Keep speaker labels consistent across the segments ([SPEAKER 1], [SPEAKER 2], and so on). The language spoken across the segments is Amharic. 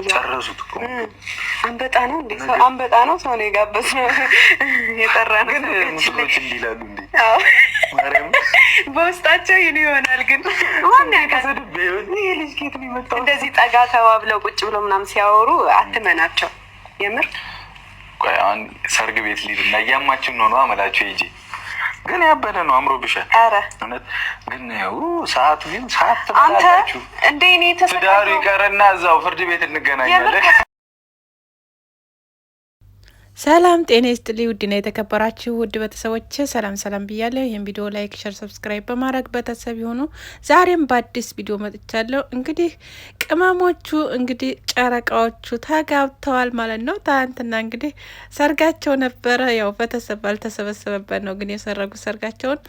[SPEAKER 1] ጨረሱት እኮ
[SPEAKER 2] አንበጣ ነው እንዴ? አንበጣ ነው ሰው ነው የጋበዝነው የጠራ ነው።
[SPEAKER 1] ግን ሙስሊሞች እንዲላሉ እንዴ? ማርያም
[SPEAKER 2] በውስጣቸው ይሉ ይሆናል። ግን ዋና ያቀሰደበ ይሄ ልጅ ከየት ነው የመጣው? እንደዚህ ጠጋ ተባብለው ቁጭ ብለው ምናምን ሲያወሩ አትመናቸው። የምር
[SPEAKER 1] ቆይ አሁን ሰርግ ቤት ሊድ እና እያማችን ነው አመላቸው ይጂ ግን ያበደ ነው አምሮብሻል።
[SPEAKER 2] ኧረ
[SPEAKER 1] እውነት ግን ሰዓቱ ግን ሰዓት ተባላችሁ
[SPEAKER 2] እንዴ? እኔ ተሰጣጣ
[SPEAKER 1] ትዳሩ ይቀርና እዛው ፍርድ ቤት እንገናኛለን።
[SPEAKER 3] ሰላም ጤና ይስጥልኝ ውድና የተከበራችሁ ውድ ቤተሰቦች ሰላም ብያለሁ። ይህን ቪዲዮ ላይክ፣ ሸር፣ ሰብስክራይብ በማድረግ ቤተሰብ ይሁኑ። ዛሬም በአዲስ ቪዲዮ መጥቻለሁ። እንግዲህ ቅመሞቹ እንግዲህ ጨረቃዎቹ ተጋብተዋል ማለት ነው። ትናንትና እንግዲህ ሰርጋቸው ነበረ። ያው ቤተሰብ ባልተሰበሰበበት ነው ግን የሰረጉት ሰርጋቸውን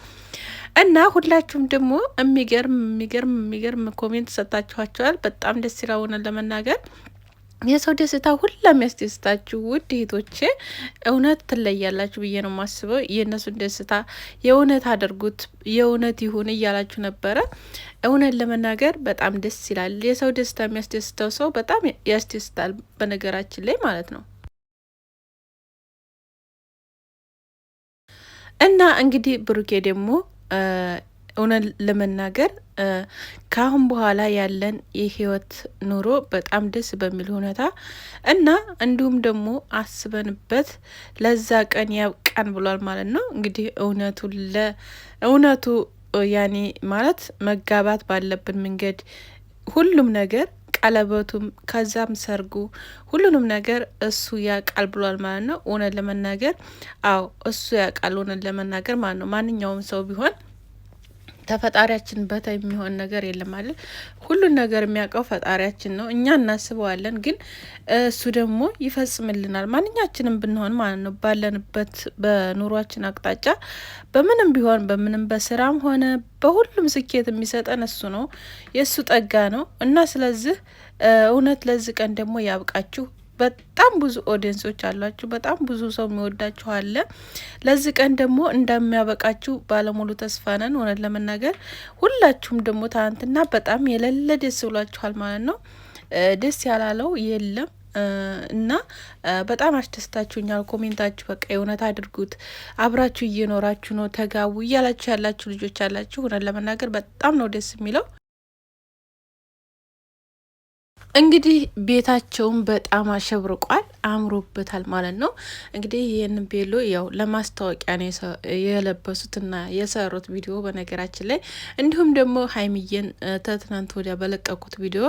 [SPEAKER 3] እና ሁላችሁም ደግሞ የሚገርም ኮሜንት ሰጣችኋቸዋል። በጣም ደስ ይላል ለመናገር የሰው ደስታ ሁላም ያስደስታችሁ ውድ እህቶቼ፣ እውነት ትለያላችሁ ብዬ ነው የማስበው። የእነሱን ደስታ የእውነት አድርጉት፣ የእውነት ይሁን እያላችሁ ነበረ። እውነት ለመናገር በጣም ደስ ይላል። የሰው ደስታ የሚያስደስተው ሰው በጣም ያስደስታል በነገራችን ላይ ማለት ነው። እና እንግዲህ ብሩኬ ደግሞ እውነት ለመናገር ከአሁን በኋላ ያለን የህይወት ኑሮ በጣም ደስ በሚል ሁኔታ እና እንዲሁም ደግሞ አስበንበት ለዛ ቀን ያብቃን ብሏል ማለት ነው። እንግዲህ እውነቱ ያኔ ማለት መጋባት ባለብን መንገድ ሁሉም ነገር ቀለበቱም ከዛም ሰርጉ ሁሉንም ነገር እሱ ያቃል ብሏል ማለት ነው። እውነት ለመናገር አዎ እሱ ያቃል እውነት ለመናገር ማለት ነው። ማንኛውም ሰው ቢሆን ተፈጣሪያችን በታይ የሚሆን ነገር የለም አይደል? ሁሉን ነገር የሚያውቀው ፈጣሪያችን ነው። እኛ እናስበዋለን፣ ግን እሱ ደግሞ ይፈጽምልናል። ማንኛችንም ብንሆን ማለት ነው ባለንበት በኑሯችን አቅጣጫ በምንም ቢሆን በምንም በስራም ሆነ በሁሉም ስኬት የሚሰጠን እሱ ነው። የእሱ ጠጋ ነው እና ስለዚህ እውነት ለዚህ ቀን ደግሞ ያብቃችሁ። በጣም ብዙ ኦዲየንሶች አሏችሁ። በጣም ብዙ ሰው የሚወዳችሁ አለ። ለዚህ ቀን ደግሞ እንደሚያበቃችሁ ባለሙሉ ተስፋ ነን። እውነት ለመናገር ሁላችሁም ደግሞ ትናንትና በጣም የሌለ ደስ ብሏችኋል ማለት ነው። ደስ ያላለው የለም እና በጣም አስደስታችሁኛል። ኮሜንታችሁ በቃ የእውነት አድርጉት፣ አብራችሁ እየኖራችሁ ነው፣ ተጋቡ እያላችሁ ያላችሁ ልጆች አላችሁ። እውነት ለመናገር በጣም ነው ደስ የሚለው። እንግዲህ ቤታቸውን በጣም አሸብርቋል፣ አምሮበታል ማለት ነው። እንግዲህ ይህንን ቤሎ ያው ለማስታወቂያ ነው የለበሱትና የሰሩት ቪዲዮ በነገራችን ላይ። እንዲሁም ደግሞ ሀይሚዬን ተትናንት ወዲያ በለቀቁት ቪዲዮ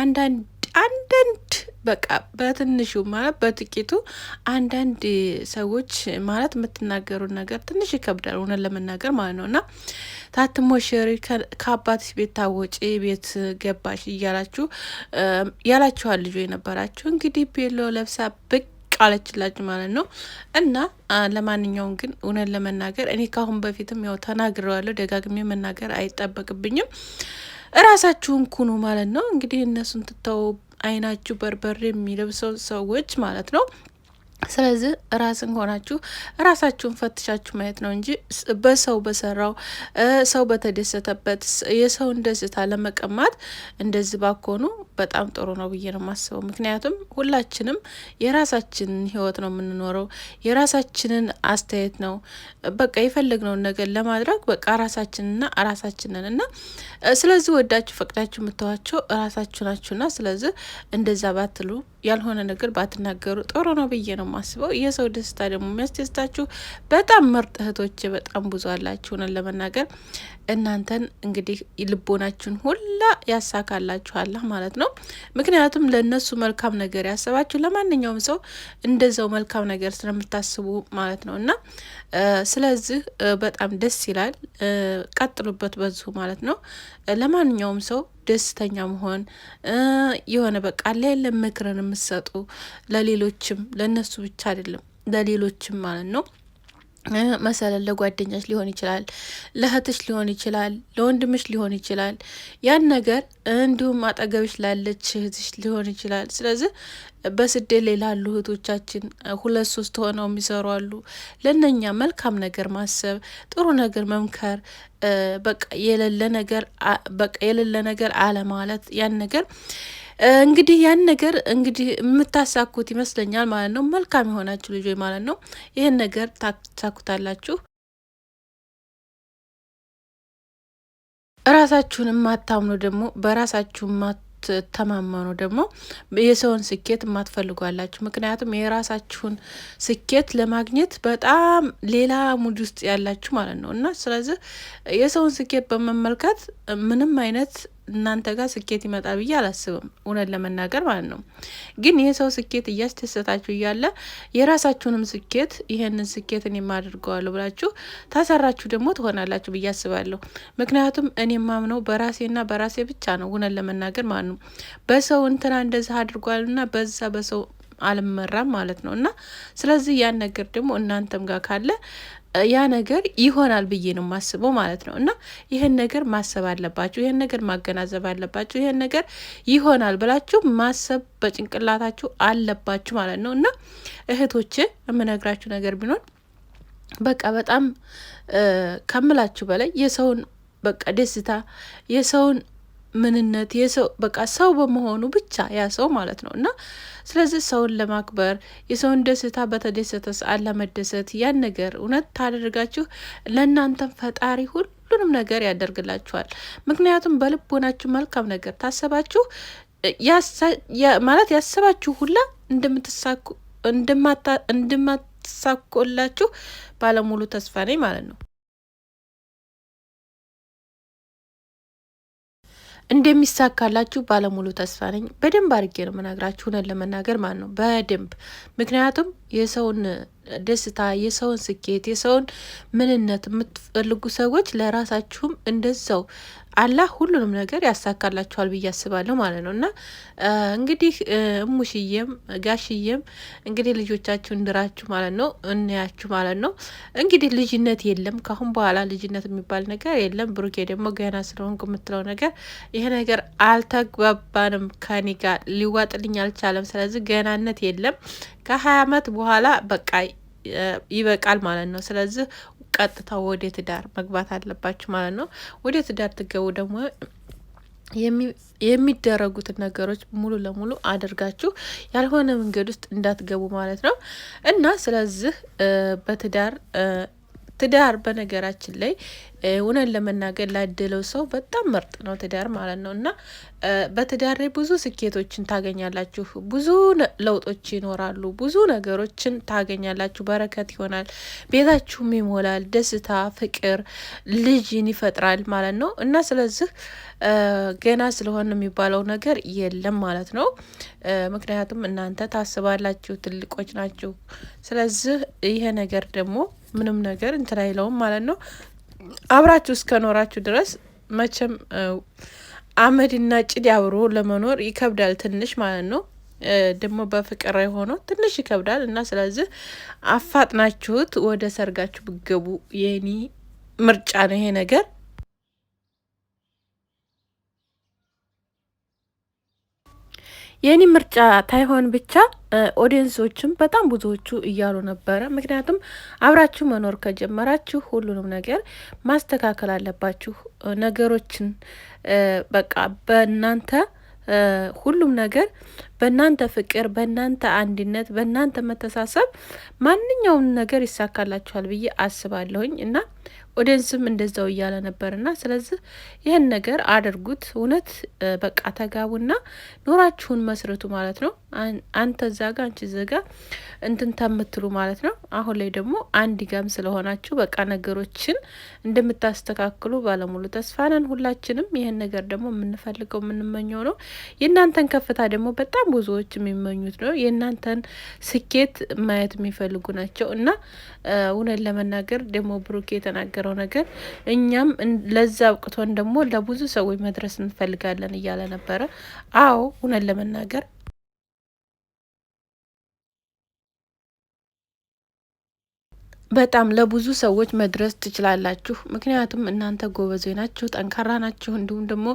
[SPEAKER 3] አንዳንድ በቃ በትንሹ ማለት በጥቂቱ አንዳንድ ሰዎች ማለት የምትናገሩት ነገር ትንሽ ይከብዳል እውነት ለመናገር ማለት ነው። እና ታትሞሽሪ ከአባትሽ ቤት ታወጪ ቤት ገባሽ እያላችሁ ያላችኋል ልጆ የነበራችሁ እንግዲህ ቤሎ ለብሳ ብቅ አለችላችሁ ማለት ነው። እና ለማንኛውም ግን እውነት ለመናገር እኔ ካሁን በፊትም ያው ተናግሬዋለሁ፣ ደጋግሜ መናገር አይጠበቅብኝም። እራሳችሁን ኩኑ ማለት ነው። እንግዲህ እነሱን ትተው አይናችሁ በርበሬ የሚለብሰው ሰዎች ማለት ነው። ስለዚህ ራስን ሆናችሁ ራሳችሁን ፈትሻችሁ ማየት ነው እንጂ በሰው በሰራው ሰው በተደሰተበት የሰውን ደስታ ለመቀማት እንደዚህ ባኮኑ በጣም ጥሩ ነው ብዬ ነው የማስበው። ምክንያቱም ሁላችንም የራሳችንን ህይወት ነው የምንኖረው፣ የራሳችንን አስተያየት ነው በቃ የፈለግነውን ነገር ለማድረግ በቃ ራሳችንን እና ስለዚህ ወዳችሁ ፈቅዳችሁ የምትዋቸው ራሳችሁ ናችሁና ስለዚህ እንደዛ ባትሉ ያልሆነ ነገር ባትናገሩ ጥሩ ነው ብዬ ነው የማስበው። የሰው ደስታ ደግሞ የሚያስደስታችሁ በጣም ምርጥ እህቶች በጣም ብዙ አላችሁ። ነን ለመናገር እናንተን እንግዲህ ልቦናችሁን ሁላ ያሳካላችኋል ማለት ነው። ምክንያቱም ለነሱ መልካም ነገር ያሰባችሁ ለማንኛውም ሰው እንደዛው መልካም ነገር ስለምታስቡ ማለት ነው። እና ስለዚህ በጣም ደስ ይላል። ቀጥሉበት በዚሁ ማለት ነው። ለማንኛውም ሰው ደስተኛ መሆን የሆነ በቃ ሌላ ምክርን የምትሰጡ ለሌሎችም ለነሱ ብቻ አይደለም ለሌሎችም ማለት ነው። መሰለን ለጓደኛሽ ሊሆን ይችላል፣ ለእህትሽ ሊሆን ይችላል፣ ለወንድምሽ ሊሆን ይችላል። ያን ነገር እንዲሁም አጠገብሽ ላለች እህትሽ ሊሆን ይችላል። ስለዚህ በስደት ላይ ላሉ እህቶቻችን 2-3 ሆነው የሚሰሩ አሉ። ለነኛ መልካም ነገር ማሰብ፣ ጥሩ ነገር መምከር፣ በቃ የሌለ ነገር አለ ማለት ያን ነገር እንግዲህ ያን ነገር እንግዲህ የምታሳኩት ይመስለኛል ማለት ነው። መልካም የሆናችሁ ልጆች ማለት ነው ይህን ነገር ታሳኩታላችሁ። ራሳችሁን የማታምኑ ደግሞ በራሳችሁ ተማመኑ ደግሞ የሰውን ስኬት የማትፈልጓላችሁ። ምክንያቱም የራሳችሁን ስኬት ለማግኘት በጣም ሌላ ሙድ ውስጥ ያላችሁ ማለት ነው እና ስለዚህ የሰውን ስኬት በመመልከት ምንም አይነት እናንተ ጋር ስኬት ይመጣል ብዬ አላስብም፣ እውነት ለመናገር ማለት ነው። ግን የሰው ስኬት እያስደሰታችሁ እያለ የራሳችሁንም ስኬት ይሄንን ስኬት እኔ ማድርገዋለሁ ብላችሁ ታሰራችሁ ደግሞ ትሆናላችሁ ብዬ አስባለሁ። ምክንያቱም እኔ ማምነው በራሴና በራሴ ብቻ ነው፣ እውነት ለመናገር ማለት ነው። በሰው እንትና እንደዚህ አድርጓልና በዛ በሰው አልመራም ማለት ነው እና ስለዚህ ያን ነገር ደግሞ እናንተም ጋር ካለ ያ ነገር ይሆናል ብዬ ነው ማስበው ማለት ነው። እና ይሄን ነገር ማሰብ አለባችሁ፣ ይሄን ነገር ማገናዘብ አለባችሁ፣ ይሄን ነገር ይሆናል ብላችሁ ማሰብ በጭንቅላታችሁ አለባችሁ ማለት ነው። እና እህቶቼ የምነግራችሁ ነገር ቢኖር በቃ በጣም ከምላችሁ በላይ የሰውን በቃ ደስታ የሰውን ምንነት የሰው በቃ ሰው በመሆኑ ብቻ ያ ሰው ማለት ነው እና ስለዚህ ሰውን ለማክበር የሰውን ደስታ በተደሰተ ሰዓት ለመደሰት ያን ነገር እውነት ታደርጋችሁ ለእናንተም ፈጣሪ ሁሉንም ነገር ያደርግላችኋል። ምክንያቱም በልቦናችሁ መልካም ነገር ታሰባችሁ ማለት ያሰባችሁ ሁላ እንደማትሳኮላችሁ ባለሙሉ ተስፋ ነኝ ማለት ነው። እንደሚሳካላችሁ ባለሙሉ ተስፋ ነኝ። በደንብ አድርጌ ነው የምነግራችሁ እውነት ለመናገር ማለት ነው በደንብ ምክንያቱም የሰውን ደስታ የሰውን ስኬት የሰውን ምንነት የምትፈልጉ ሰዎች ለራሳችሁም እንደዛው አላህ ሁሉንም ነገር ያሳካላችኋል ብዬ አስባለሁ ማለት ነው። እና እንግዲህ እሙሽዬም ጋሽዬም እንግዲህ ልጆቻችሁ እንድራችሁ ማለት ነው እንያችሁ ማለት ነው። እንግዲህ ልጅነት የለም ካሁን በኋላ ልጅነት የሚባል ነገር የለም። ብሩኬ ደግሞ ገና ስለሆንኩ የምትለው ነገር ይሄ ነገር አልተግባባንም፣ ከኔ ጋር ሊዋጥልኝ አልቻለም። ስለዚህ ገናነት የለም። ከ20 አመት በኋላ በቃ ይበቃል ማለት ነው። ስለዚህ ቀጥታ ወደ ትዳር መግባት አለባችሁ ማለት ነው። ወደ ትዳር ትገቡ ደግሞ የሚደረጉትን ነገሮች ሙሉ ለሙሉ አድርጋችሁ ያልሆነ መንገድ ውስጥ እንዳትገቡ ማለት ነው እና ስለዚህ ትዳር በነገራችን ላይ እውነት ለመናገር ላደለው ሰው በጣም ምርጥ ነው ትዳር ማለት ነው እና በትዳር ላይ ብዙ ስኬቶችን ታገኛላችሁ፣ ብዙ ለውጦች ይኖራሉ፣ ብዙ ነገሮችን ታገኛላችሁ። በረከት ይሆናል፣ ቤታችሁም ይሞላል፣ ደስታ፣ ፍቅር፣ ልጅን ይፈጥራል ማለት ነው እና ስለዚህ ገና ስለሆነ የሚባለው ነገር የለም ማለት ነው። ምክንያቱም እናንተ ታስባላችሁ፣ ትልቆች ናችሁ። ስለዚህ ይሄ ነገር ደግሞ ምንም ነገር እንትን አይለውም ማለት ነው። አብራችሁ እስከኖራችሁ ድረስ መቼም አመድና ጭድ አብሮ ለመኖር ይከብዳል ትንሽ ማለት ነው። ደግሞ በፍቅር ሆኖ ትንሽ ይከብዳል እና ስለዚህ አፋጥናችሁት ወደ ሰርጋችሁ ብገቡ የኔ ምርጫ ነው ይሄ ነገር። የኔ ምርጫ ታይሆን ብቻ ኦዲየንሶችም በጣም ብዙዎቹ እያሉ ነበረ። ምክንያቱም አብራችሁ መኖር ከጀመራችሁ ሁሉንም ነገር ማስተካከል አለባችሁ። ነገሮችን በቃ በእናንተ ሁሉም ነገር በእናንተ ፍቅር፣ በእናንተ አንድነት፣ በእናንተ መተሳሰብ ማንኛውም ነገር ይሳካላችኋል ብዬ አስባለሁኝ እና ኦዲየንስም እንደዛው እያለ ነበርና ስለዚህ ይህን ነገር አድርጉት። እውነት በቃ ተጋቡና ኑራችሁን መስርቱ ማለት ነው። አንተ ዛጋ አንቺ ዘጋ እንትን ተምትሉ ማለት ነው። አሁን ላይ ደግሞ አንድ ጋም ስለሆናችሁ በቃ ነገሮችን እንደምታስተካክሉ ባለሙሉ ተስፋ ነን ሁላችንም። ይህን ነገር ደግሞ የምንፈልገው የምንመኘው ነው። የእናንተን ከፍታ ደግሞ በጣም ብዙዎች የሚመኙት ነው። የእናንተን ስኬት ማየት የሚፈልጉ ናቸው እና እውነት ለመናገር ደግሞ ብሩኬ የተናገረው ነገር እኛም ለዛ አብቅቶን ደግሞ ለብዙ ሰዎች መድረስ እንፈልጋለን እያለ ነበረ። አዎ እውነት ለመናገር በጣም ለብዙ ሰዎች መድረስ ትችላላችሁ። ምክንያቱም እናንተ ጎበዞች ናችሁ፣ ጠንካራ ናችሁ። እንዲሁም ደግሞ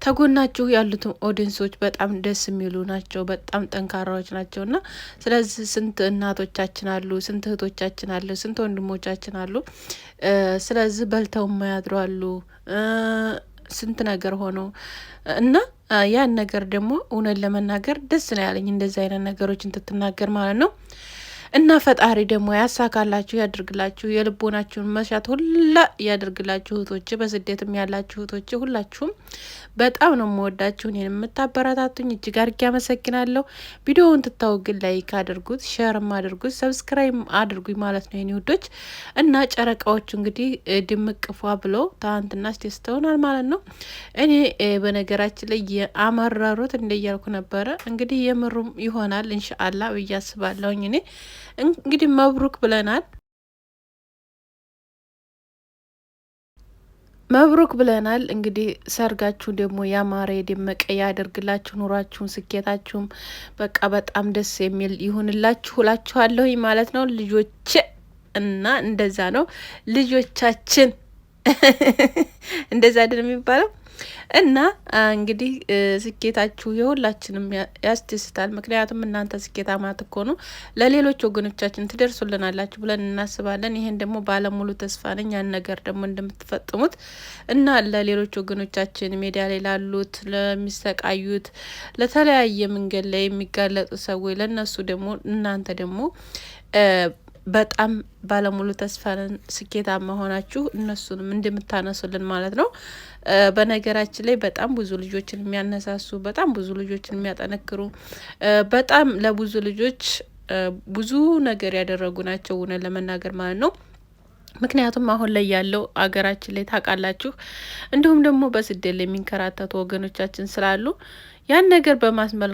[SPEAKER 3] ተጎናችሁ ያሉትን ኦዲየንሶች በጣም ደስ የሚሉ ናቸው፣ በጣም ጠንካራዎች ናቸው እና ስለዚህ ስንት እናቶቻችን አሉ፣ ስንት እህቶቻችን አሉ፣ ስንት ወንድሞቻችን አሉ። ስለዚህ በልተው የማያድሩ አሉ፣ ስንት ነገር ሆነው እና ያን ነገር ደግሞ እውነት ለመናገር ደስ ነው ያለኝ እንደዚህ አይነት ነገሮችን ትትናገር ማለት ነው። እና ፈጣሪ ደግሞ ያሳካላችሁ ያድርግላችሁ፣ የልቦናችሁን መሻት ሁላ ያድርግላችሁ። እህቶቼ በስደትም ያላችሁ እህቶቼ ሁላችሁም በጣም ነው የምወዳችሁ። እኔን የምታበረታቱኝ እጅግ አድርጌ አመሰግናለሁ። ቪዲዮውን ትታው ግን ላይክ አድርጉት፣ ሼርም አድርጉት፣ ሰብስክራይብ አድርጉኝ ማለት ነው የኔ ውዶች። እና ጨረቃዎቹ እንግዲህ ድምቅ ፏ ብሎ ትናንትና አስደስተውናል ማለት ነው። እኔ በነገራችን ላይ የአመራሩት እንደያልኩ ነበረ። እንግዲህ የምሩም ይሆናል ኢንሻአላህ ብዬ አስባለሁኝ። እኔ እንግዲህ መብሩክ ብለናል። መብሩክ ብለናል። እንግዲህ ሰርጋችሁ ደግሞ ያማረ የደመቀ ያደርግላችሁ፣ ኑሯችሁን ስኬታችሁም በቃ በጣም ደስ የሚል ይሁንላችሁ እላችኋለሁኝ ማለት ነው ልጆቼ። እና እንደዛ ነው ልጆቻችን እንደዛ አይደል የሚባለው? እና እንግዲህ ስኬታችሁ የሁላችንም ያስደስታል። ምክንያቱም እናንተ ስኬታማ ትኮኑ ለሌሎች ወገኖቻችን ትደርሱልናላችሁ ብለን እናስባለን። ይሄን ደግሞ ባለሙሉ ተስፋ ነኝ ያን ነገር ደግሞ እንደምትፈጥሙት እና ለሌሎች ወገኖቻችን ሜዳ ላይ ላሉት፣ ለሚሰቃዩት፣ ለተለያየ መንገድ ላይ የሚጋለጡ ሰዎች ለነሱ ደግሞ እናንተ ደግሞ በጣም ባለሙሉ ተስፋ ነን ስኬታማ ሆናችሁ እነሱንም እንደምታነሱልን ማለት ነው። በነገራችን ላይ በጣም ብዙ ልጆችን የሚያነሳሱ፣ በጣም ብዙ ልጆችን የሚያጠነክሩ፣ በጣም ለብዙ ልጆች ብዙ ነገር ያደረጉ ናቸው እውነት ለመናገር ማለት ነው። ምክንያቱም አሁን ላይ ያለው አገራችን ላይ ታውቃላችሁ፣ እንዲሁም ደግሞ በስደት ላይ የሚንከራተቱ ወገኖቻችን ስላሉ ያን ነገር በማስመልከት